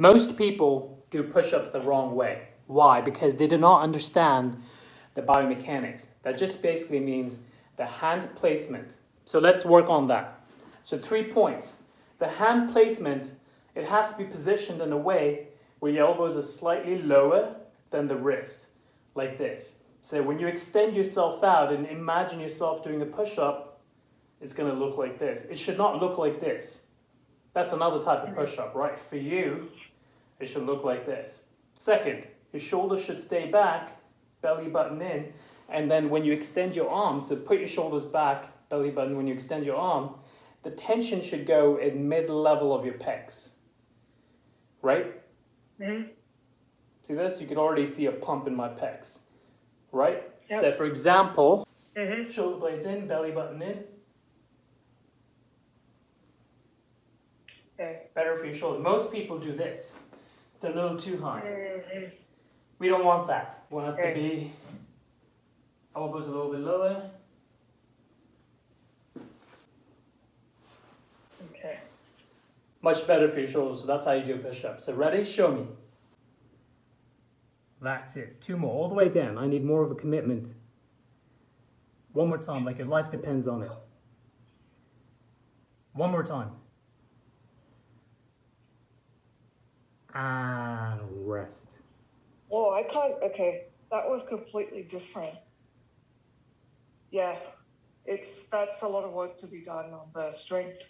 Most people do push-ups the wrong way. Why? Because they do not understand the biomechanics. That just basically means the hand placement. So let's work on that. So 3 points. The hand placement, it has to be positioned in a way where your elbows are slightly lower than the wrist, like this. So when you extend yourself out and imagine yourself doing a push-up, it's going to look like this. It should not look like this. That's another type of push-up, right? For you, it should look like this. Second, your shoulders should stay back, belly button in, and then when you extend your arms, so put your shoulders back, belly button, when you extend your arm, the tension should go in mid-level of your pecs, right? Mm-hmm. See this? You can already see a pump in my pecs, right? Yep. So for example, shoulder blades in, belly button in. Okay. Better for your shoulder. Most people do this. They're a little too high. We don't want that. We want it to be elbows a little bit lower. Okay. Much better for your shoulders. So that's how you do push-ups. So ready? Show me. That's it. 2 more. All the way down. I need more of a commitment. 1 more time, like your life depends on it. 1 more time. And rest. Oh, I can't. Okay, that was completely different. Yeah, that's a lot of work to be done on the strength.